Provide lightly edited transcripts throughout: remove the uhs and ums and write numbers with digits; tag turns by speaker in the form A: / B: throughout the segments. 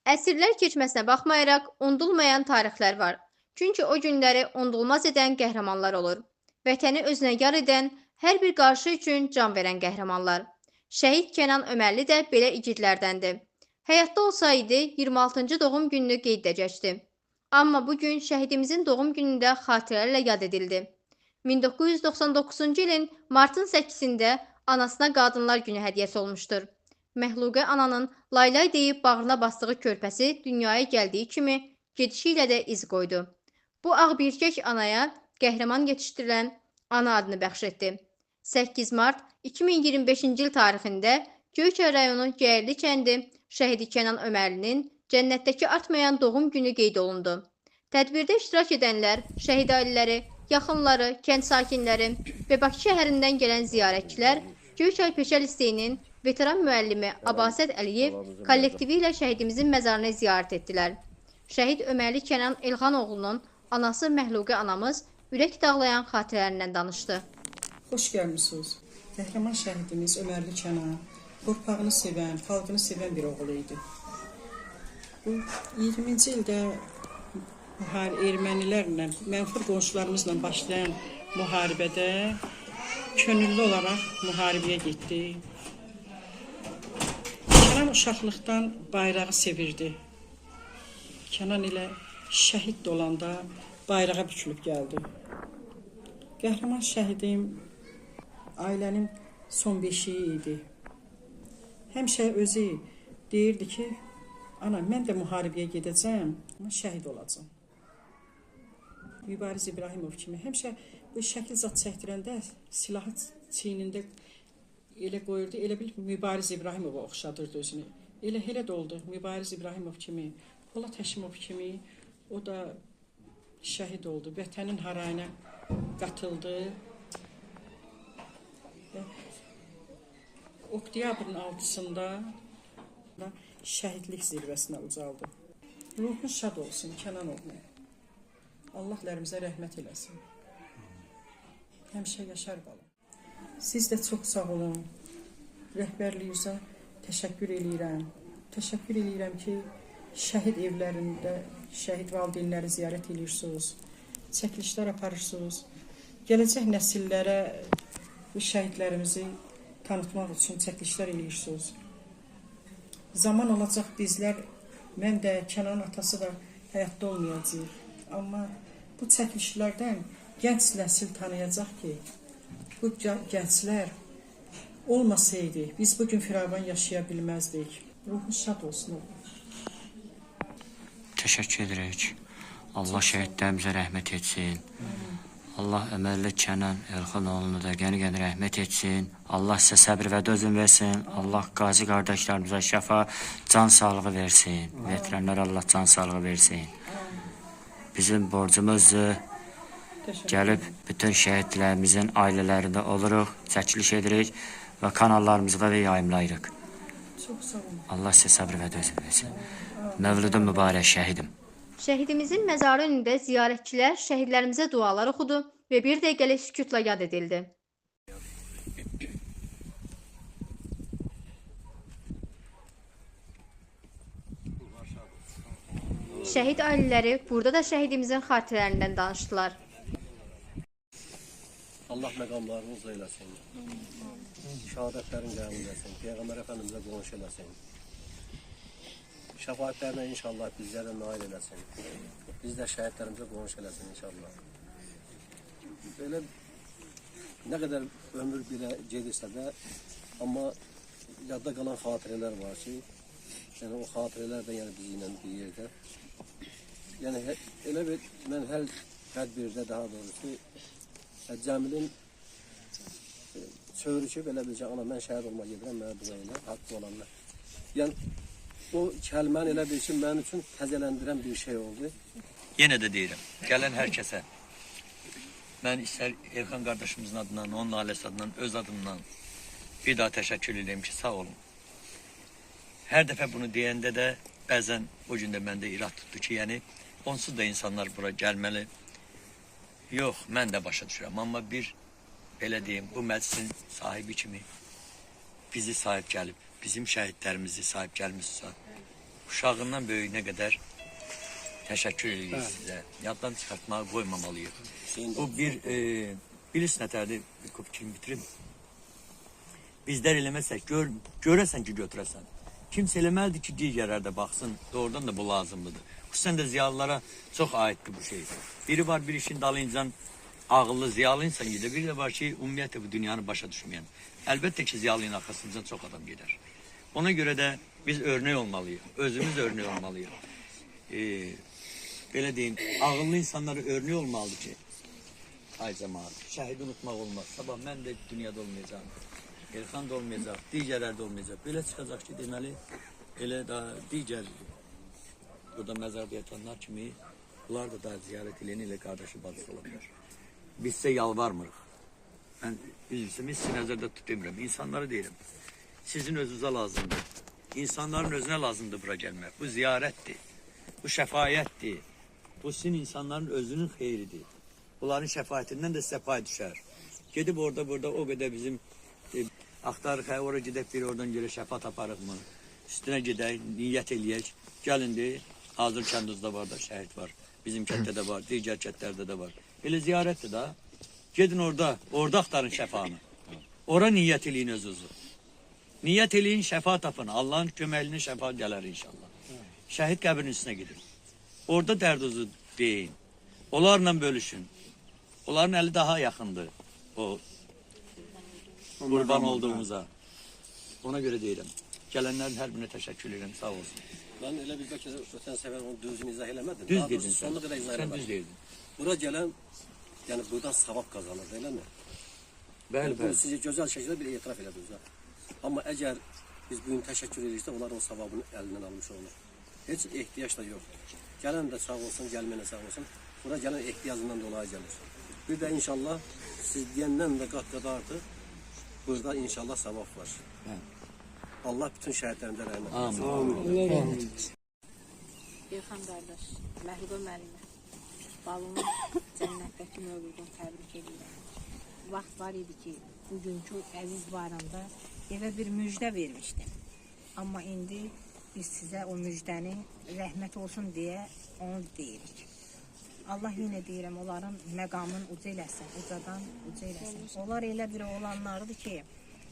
A: Əsrlər keçməsinə baxmayaraq unudulmayan tarixlər var. Çünki o günləri unudulmaz edən qəhrəmanlar olur. Vətəni özünə yar edən, hər bir qarşı üçün can verən qəhrəmanlar. Şəhid Kənan Ömərli də belə igidlərdəndir. Həyatda olsaydı 26-cı doğum gününü qeyd edəcəkdi. Amma bu gün şəhidimizin doğum günündə xatirələrlə yad edildi. 1999-cu ilin martın 8-də anasına Qadınlar Günü hədiyyəsi olmuşdur. Məxluqə ananın laylay deyib bağrına basdığı körpəsi dünyaya gəldiyi kimi gedişi ilə də iz qoydu. Bu ağbirkək anaya qəhrəman yetişdirilən ana adını bəxş etdi. 8 mart 2025-ci il tarixində Göyçay rayonu Gəyirli kəndi şəhidi Kənan Ömərlinin cənnətdəki artmayan doğum günü qeyd olundu. Tədbirdə iştirak edənlər, şəhid ailələri, yaxınları, kənd sakinləri və Bakı şəhərindən gələn ziyarətçilər Göyçay Peşə Liseyinin veteran müəllimi Abasət Əliyev kollektivi ilə şəhidimizin məzarını ziyarət etdilər. Şəhid Ömərli Kənan Elxanoğlunun anası Məxluqə anamız ürək dağlayan xatirələrindən danışdı.
B: Xoş gəlmisiniz. Qəhrəman şəhidimiz Ömərli Kənan torpağını sevən, xalqını sevən bir oğul idi. Bu 20-ci ildə ermənilərlə, mənfur qonşularımızla başlayan müharibədə könüllü olaraq müharibəyə getdi. Kənan uşaqlıqdan bayrağı sevirdi. Kənan ilə şəhid olanda bayrağa bükülüb gəldi. Qəhrəman şəhidim ailənin son beşiyi idi. Həmişə özü deyirdi ki, ana, mən də müharibəyə gedəcəm, amma şəhid olacam. Mübariz İbrahimov kimi həmişə bu şəkil zad çəkdirəndə silahı çiynində elə qoyurdu, elə bil Mübariz İbrahimova oxşadırdı özünü. Elə də oldu Mübariz İbrahimov kimi, Polat Həşimov kimi o da şəhid oldu. Vətənin harayına qatıldı. Oktyabrın 6-sında şəhidlik zirvəsinə ucaldı. Ruhun şad olsun Kənan oğlu. Allah lərimizə rəhmət eləsin. Həmişə yaşar qalın. Siz də çox sağ olun. Rəhbərliyinizə təşəkkür eləyirəm. Təşəkkür eləyirəm ki, şəhid evlərində şəhid valideynləri ziyarət edirsiniz. Çəkilişlər aparırsınız. Gələcək nəsillərə bu şəhidlərimizi tanıtmaq üçün çəkilişlər edirsiniz. Zaman olacaq bizlər, mən də, Kənan atası da həyatda olmayacaq. Amma bu çəkilişlərdən gənc nəsil tanıyacaq ki, bu gənclər olmasaydı, biz bugün firavan yaşaya bilməzdik. Ruhun şad olsun.
C: Təşəkkür edirik. Allah şəhidlərimizə rəhmət etsin. Allah Ömərli Kənan Elxanoğlunu da gəni-gəni rəhmət etsin. Allah sizə səbir və dözüm versin. Allah qazi qardaşlarımıza şəfa, can sağlığı versin. Veteranlara Allah can sağlığı versin. Bizim borcumuzdur. Gəlib bütün şəhidlərimizin ailələrində oluruq, çəkiliş edirik və kanallarımızda da yayımlayırıq. Allah sizə səbir və dözüm versin. Mövludun mübarək şəhidim.
A: Şəhidimizin məzarı önündə ziyarətçilər şəhidlərimizə dualar oxudu və bir dəqiqəlik sükutla yad edildi. Şəhid ailələri burada da şəhidimizin xatirələrindən danışdılar.
D: Allah məqamlarınızı eləsin. Şəhadətlərin qəbul eləsin. Peyğəmbər Əfəndimizə qonş eləsin. Şəfaətlərinə inşallah bizlərə nail eləsin. Biz də şəhidlərimizə qonş eləsin inşallah. Belə nə qədər ömür belə gedirsə də, amma yadda qalan xatirələr var ki, yəni o xatirələr də yəni bizimlə bir yerdə. Yəni elə bir mən hər tədbirdə daha doğrusu Cəmilin çörükü belə bir ki, ana mən şəhid olmaq gedirəm, mənə dua elə, haqqı olanlar. Yəni o kəlməni elə bir ki, mənim üçün təzələndirən bir şey oldu.
E: Yenə də deyirəm, gələn hər kəsə, mən istər Elxan qardaşımızın adından, onun ailəsi adından, öz adımdan bir daha təşəkkür edirəm ki, sağ olun. Hər dəfə bunu deyəndə də bəzən o gün də məndə irad tutdu ki, yəni onsuz da insanlar bura gəlməli. Yox, mən də başa düşürəm, amma bir, belə deyim, bu məclisin sahibi kimi bizi sahib gəlib, bizim şəhidlərimizi sahib gəlmişsə, uşağından böyüyünə qədər təşəkkür edirik sizə. Yaddan çıxartmağa qoymamalıyıq. Bu bir, bilirsiniz nətərdir, bir fikrimi bitirim. Bizlər eləməsək, görəsən ki, götürəsən. Kimsə eləməlidir ki, digərlər də baxsın, doğrudan da bu lazımlıdır. Xüsusən də ziyalılara çox aiddir bu şey. Biri var bir işin dalınca ağıllı, ziyalı insan gedir. Biri də var ki, ümumiyyətlə bu dünyanı başa düşməyən. Əlbəttə ki, ziyalının arxasınca çox adam gedər. Ona görə də biz örnek olmalıyıq, özümüz örnek olmalıyıq. Belə deyim, ağıllı insanları örnek olmalıdır ki, ay cəmaat, şəhidi unutmaq olmaz. Sabah mən də dünyada olmayacağım. Elxan da olmayacaq, digərlər də olmayacaq. Belə çıxacaq ki, deməli, elə daha digər burada məzarda yatanlar kimi bunlar da daha ziyarət eləyən elə qardaşı bacısı ola bilər. Biz sizə yalvarmırıq. Mən üzrüm, sizi nəzərdə tutmuram. İnsanları deyirəm. Sizin özünüzə lazımdır. İnsanların özünə lazımdır bura gəlmək. Bu ziyarətdir. Bu şəfayətdir. Bu sizin insanların özünün xeyridir. Bunların şəfayətindən də sizə pay düşər. Gedib orada burada o qədər bizim axtarıq, oraya gedək bir oradan görə şəfa taparıq mı? Üstünə gedək, niyyət eləyək. Gəlindi, hazır kəndinizdə var da şəhid var. Bizim kətdə də var, digər kətlərdə də var. Elə ziyarətdir da. Gedin orada axtarın şəfanı. Ora niyyət eləyin özünüzü. Niyyət eləyin, şəfa tapın. Allahın köməkliğine şəfa gələr inşallah. Şəhid qəbrinin üstünə gidin. Orada dərdinizi deyin. Onlarla bölüşün. Onların əli daha yaxındır. O qurban olduğumuza. Ona görə deyirəm. Gələnlərin hər birinə təşəkkür edirəm. Sağ olsun.
D: Ben elə bir bəlkə ötən səfər onu düzgün izah eləmədim.
E: Düz
D: Daha doğrusu
E: dedin sən.
D: sonuna qədər izah
E: Sən
D: eləmədim.
E: düz dedin.
D: Bura gələn, yəni buradan savab kazanır, elə mi?
E: Bəli,
D: Bu
E: bəli.
D: sizə gözəl şəkildə bir etiraf elədiniz. Ha. Amma əgər biz bugün təşəkkür ediriksə, onlar o savabını əlindən almış olur. Heç ehtiyac da yoxdur. Gələn də sağ olsun, gəlməyən də sağ olsun. Bura gələn ehtiyacından dolayı gəlir. Bir də inşallah siz deyəndən də qat-qat artıq burada inşallah savab var. Allah bütün şəhidlərimizə rəhmət etsin.
F: Elxan qardaş, Məhribə müəllimə, balını cənnətdəki mövludunu təbrik edirəm. Vaxt var idi ki, bugünkü əziz bayramda evə bir müjdə vermişdim. Amma indi biz sizə o müjdəni rəhmət olsun deyə onu deyirik. Allah yenə deyirəm, onların məqamını uca eləsin, ucadan uca eləsin. Onlar elə bir oğlanlardır ki,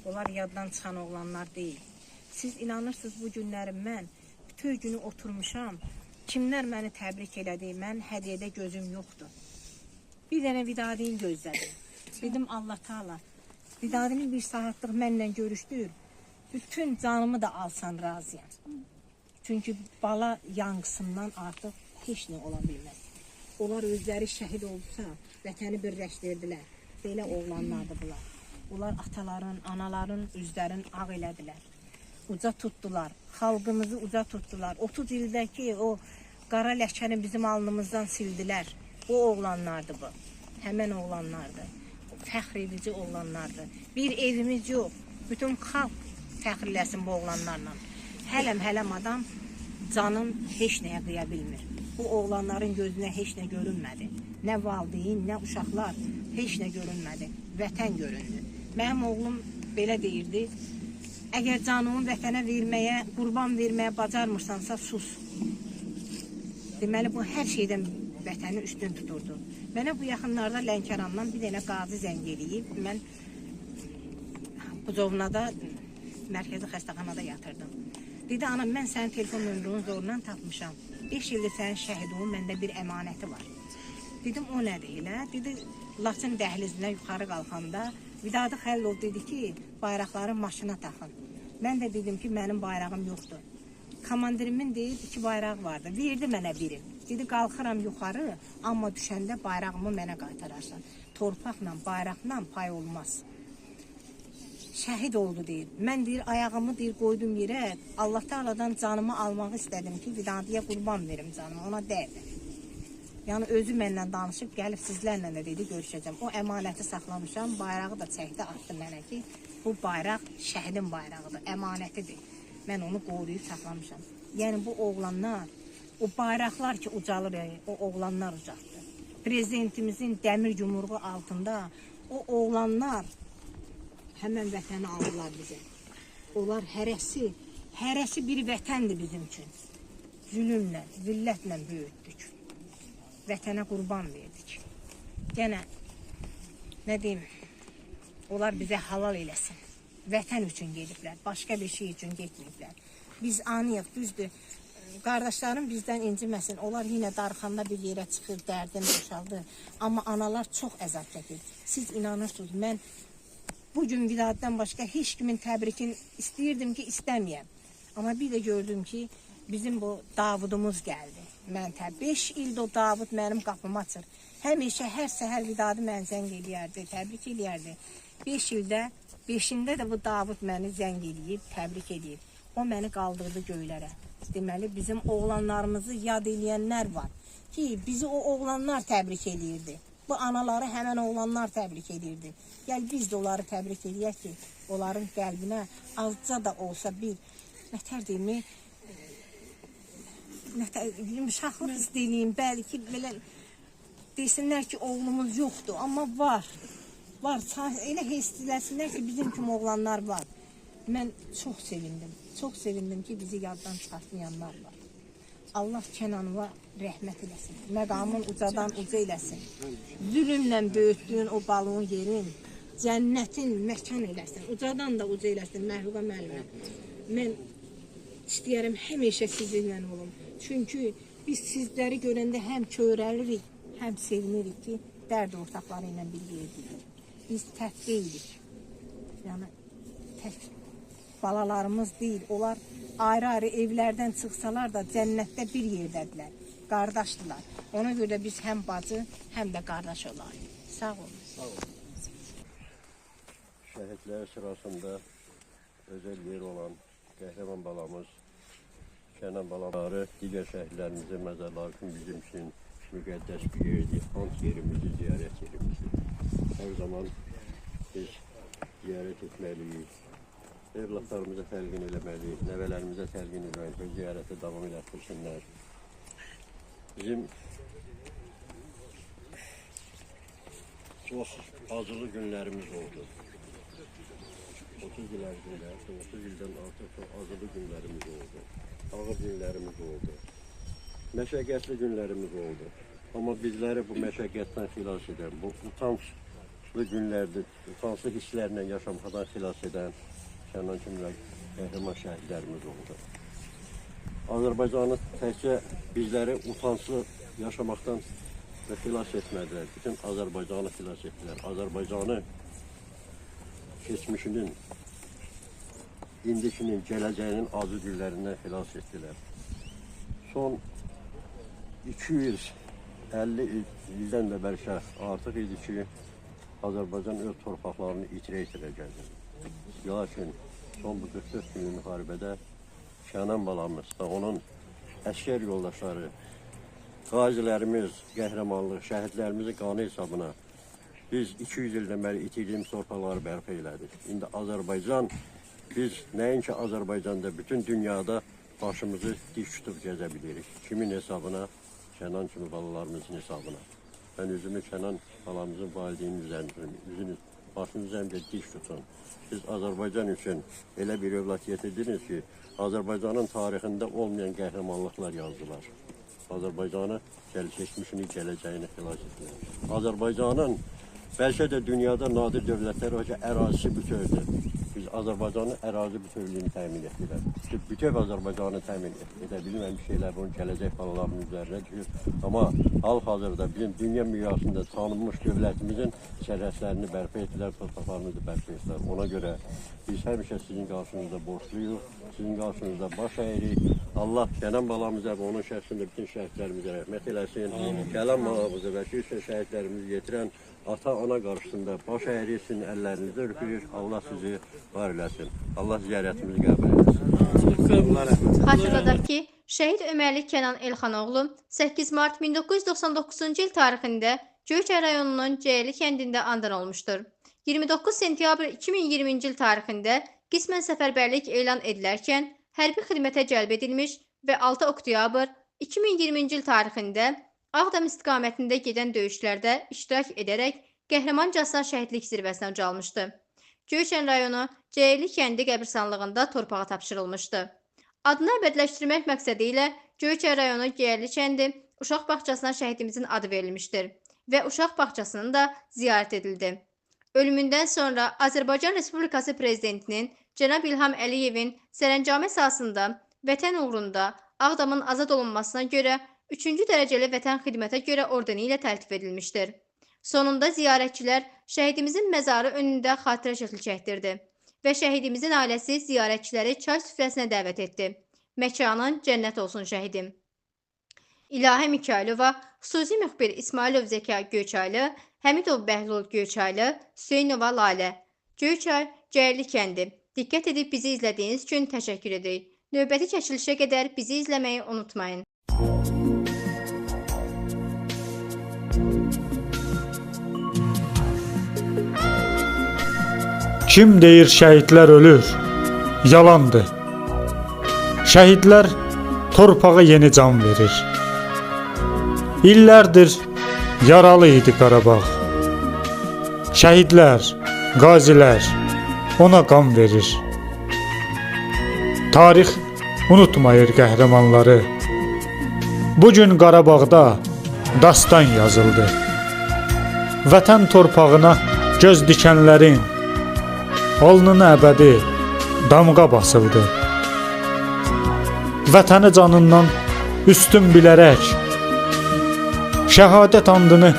F: onlar yaddan çıxan oğlanlar deyil. Siz inanırsınız bu günləri mən bütün günü oturmuşam, kimlər məni təbrik elədi, mən hədiyyədə gözüm yoxdur. Bir dənə Vidadini gözlədim. Dedim Allah Taala, Vidadini bir saatlıq mənlə görüşdür, bütün canımı da alsan razıyam. Çünki bala yanğısından artıq heç nə ola bilməz. Onlar özləri şəhid oldusa, vətəni birləşdirdilər. Belə oğlanlardır bunlar. Onlar ataların, anaların üzlərini ağ elədilər. Uca tutdular, xalqımızı uca tutdular. 30 ildəki o qara ləkəni bizim alnımızdan sildilər. O oğlanlardır bu. Həmən oğlanlardır. Fəxr edici oğlanlardır. Bir evimiz yox. Bütün xalq fəxrləsin bu oğlanlarla. Hələm adam canın heç nəyə qıya bilmir. Bu oğlanların gözünə heç nə görünmədi. Nə valideyn, nə uşaqlar heç nə görünmədi. Vətən göründü. Mənim oğlum belə deyirdi. Əgər canımı vətənə verməyə, qurban verməyə bacarmırsansa sus. Deməli bu hər şeydən vətəni üstün tuturdu. Mənə bu yaxınlarda Lənkərandan bir dənə qazi zəng eləyib. Mən Buzovnada mərkəzi xəstəxanada yatırdım. Dedi, anam, mən sənin telefon nömrünü zorla tapmışam. 5 ildir sənin şəhidinin məndə bir əmanəti var. Dedim, o nədir elə? Dedi, Laçın dəhlizinə yuxarı qalxanda Vidadi Xəlilov dedi ki, bayraqları maşına taxın. Mən də dedim ki, mənim bayrağım yoxdur. Komandirimin deyib 2 bayraq vardı. Verdi mənə biri. Dedi, qalxıram yuxarı, amma düşəndə bayrağımı mənə qaytararsan. Torpaqla, bayraqla pay olmaz. Şəhid oldu deyir. Mən deyir, ayağımı deyir, qoydum yerə. Allah Teala'dan canımı almağı istədim ki, Vidadiyə qurban verim canımı. Ona dəydi. Yəni özü mənlə danışıb, gəlib sizlərlə də dedi, görüşəcəm. O əmanəti saxlamışam, bayrağı da çəkdi, atdı mənə ki, bu bayraq şəhidin bayrağıdır, əmanətidir. Mən onu qoruyub saxlamışam. Yəni bu oğlanlar, o bayraqlar ki ucalır, o oğlanlar ucaldı. Prezidentimizin dəmir yumruğu altında o oğlanlar həmən vətəni aldılar bizə. Onlar hərəsi bir vətəndir bizim üçün. zülmlə, zillətlə böyütdük. Vətənə qurban verdik. Yenə, nə deyim, onlar bizə halal eləsin. Vətən üçün gediblər, başqa bir şey üçün getməyiblər. Biz anıyıq, düzdür. Qardaşlarım bizdən inciməsin. Onlar yenə darxanda bir yerə çıxır, dərdini boşaldır. Amma analar çox əzab çəkir. Siz inanırsınız, mən bugün Vidadidən başqa heç kimin təbrikini istəyirdim ki, istəməyəm. Amma bir də gördüm ki, bizim bu Davudumuz gəldi. Mən 5 ildir o Davud mənim qapımı açır. Həmişə hər səhər Vidadi mən zəng eləyərdi, təbrik eləyərdi. 5 ildə, 5-ində də bu Davud məni zəng eləyib, təbrik eləyib. O məni qaldırdı göylərə. Deməli, bizim oğlanlarımızı yad eləyənlər var ki, bizi o oğlanlar təbrik eləyirdi. Bu anaları həmən oğlanlar təbrik eləyirdi. Gəl biz də onları təbrik eləyək ki, onların qəlbinə azca da olsa bir, nətər deyimi, yumuşaqlıq istəyəyim, bəlkə belə desinlər ki, oğlumuz yoxdur, amma var. Var, elə hissləsinlər ki, bizim kimi oğlanlar var. Mən çox sevindim. Çox sevindim ki, bizi yaddan çıxartmayanlar var. Allah Kənanova rəhmət eləsin. Məqamın ucadan uca eləsin. Zülmlə böyütdüyün o balığın yerin cənnətin məkan eləsin. Ucadan da uca eləsin Məhruba müəllimə. Mən istəyərəm həmişə sizinlə olum. Çünki biz sizləri görəndə həm köyrəlirik, həm sevinirik ki, dərd ortaqları ilə bir yerdik. Biz tək deyilik. Yəni, tək balalarımız deyil. Onlar ayrı-ayrı evlərdən çıxsalar da cənnətdə bir yerdədirlər. Qardaşdılar. Ona görə biz həm bacı, həm də qardaş olarıq. Sağ olun.
D: Sağ olun. Şəhidlər sırasında özel yer olan qəhrəman balamız Kənan balaları digər şəhidlərimizin məzarları üçün bizim üçün müqəddəs bir yerdir. Ant yerimizi, ziyarət yerimizi. Hər zaman biz ziyarət etməliyik. Evlatlarımıza təlqin eləməliyik, nəvələrimizə təlqin eləməliyik, ziyarətə davam edətirsinlər. Bizim çox acılı günlərimiz oldu. 30 il ərzində, 30 ildən artıq çox acılı günlərimiz oldu. Ağır günlərimiz oldu. Məşəqqətli günlərimiz oldu. Amma bizləri bu məşəqqətdən xilas edən, bu utanclı günlərdir, utanclı hisslərlə yaşamaqdan xilas edən Kənan kimi qəhrəman şəhidlərimiz oldu. Azərbaycanı təkcə bizləri utanclı yaşamaqdan xilas etmədilər. Bütün Azərbaycanı xilas etdilər. Azərbaycanı keçmişinin, indikinin, gələcəyinin acı günlərindən xilas etdilər. Son 250 ildən də bəlkə artıq idi ki, Azərbaycan öz torpaqlarını itirə gəldi. Lakin son bu 44 günlük müharibədə Kənan balamız da onun əskər yoldaşları, qazilərimiz, qəhrəmanlıq, şəhidlərimizin qanı hesabına biz 200 ildən bəri itirdiyimiz torpaqları bərpa elədik. İndi Azərbaycan, biz nəinki Azərbaycanda, bütün dünyada başımızı dik tutub gəzə bilirik. Kimin hesabına? Kənan kimi balalarımızın hesabına. Mən üzümü Kənan balamızın valideyninin üzərində, başınızı həmcə dik tutun. Siz Azərbaycan üçün elə bir övlad yetirdiniz ki, Azərbaycanın tarixində olmayan qəhrəmanlıqlar yazdılar. Azərbaycanı, keçmişini, gələcəyini xilas etdilər. Azərbaycanın bəlkə də dünyada nadir dövlətlər var ki, ərazisi bütövdür. Biz Azərbaycanın ərazi bütövlüyünü təmin etdilər. Bütöv Azərbaycanı təmin edə bilməmiş şeylər bunun gələcək balalarının üzərinə düşür. Amma hal-hazırda bizim dünya miqyasında tanınmış dövlətimizin sərhədlərini bərpa etdilər, torpaqlarını bərpa etdilər. Ona görə biz həmişə sizin qarşınızda borçluyuq, sizin qarşınızda baş əyirik. Allah Kənan balamıza və onun şəxsində bütün şəhidlərimizə rəhmət eləsin. Kənan balamızı və şəhid şəhidlərimizi yetirən ata-ana qarşısında baş əyirsin, əllərinizi öpür. Allah sizi var eləsin. Allah ziyarətimizi qəbul eləsin.
A: Xatırladaq ki, şəhid Ömərli Kənan Elxanoğlu 8 mart 1999-cu il tarixində Göyçay rayonunun Ceyli kəndində anadan olmuşdur. 29 sentyabr 2020-ci il tarixində qismən səfərbərlik elan edilərkən hərbi xidmətə cəlb edilmiş və 6 oktyabr 2020-ci il tarixində Ağdam istiqamətində gedən döyüşlərdə iştirak edərək qəhrəmancasına şəhidlik zirvəsinə ucalmışdı. Göyçay rayonu Ceyli kəndi qəbirstanlığında torpağa tapşırılmışdı. Adını əbədiləşdirmək məqsədi ilə Göyçay rayonu Geyərli kəndi uşaq bağçasına şəhidimizin adı verilmişdir və uşaq bağçasının da ziyarət edildi. Ölümündən sonra Azərbaycan Respublikası Prezidentinin cənab İlham Əliyevin sərəncamı əsasında vətən uğrunda Ağdamın azad olunmasına görə 3-cü dərəcəli vətən xidmətə görə ordeni ilə təltif edilmişdir. Sonunda ziyarətçilər şəhidimizin məzarı önündə xatirə şəkli çəkdirdi və şəhidimizin ailəsi ziyarətçiləri çay süfrəsinə dəvət etdi. Məkanın cənnət olsun şəhidim. İlahə Mikailova, xüsusi müxbir İsmailov Zəka Göyçaylı, Həmidov Bəhlul Göyçaylı, Hüseynova Lalə. Göyçay, Geyərli kəndi. Diqqət edib bizi izlədiyiniz üçün təşəkkür edirik. Növbəti çəkilişə qədər bizi izləməyi unutmayın.
G: Kim deyir şəhidlər ölür? Yalandır. Şəhidlər torpağa yeni can verir. İllərdir yaralı idi Qarabağ. Şəhidlər, qazilər ona qan verir. Tarix unutmayır qəhrəmanları. Bugün Qarabağda dastan yazıldı. Vətən torpağına göz dikənlərin alnına əbədi damğa basıldı. Vətəni canından üstün bilərək şəhadət andını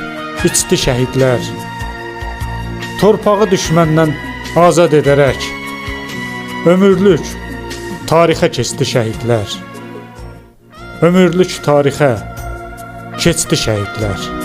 G: içdi şəhidlər. Torpağı düşməndən azad edərək ömürlük tarixə keçdi şəhidlər. Ömürlük tarixə keçdi şəhidlər.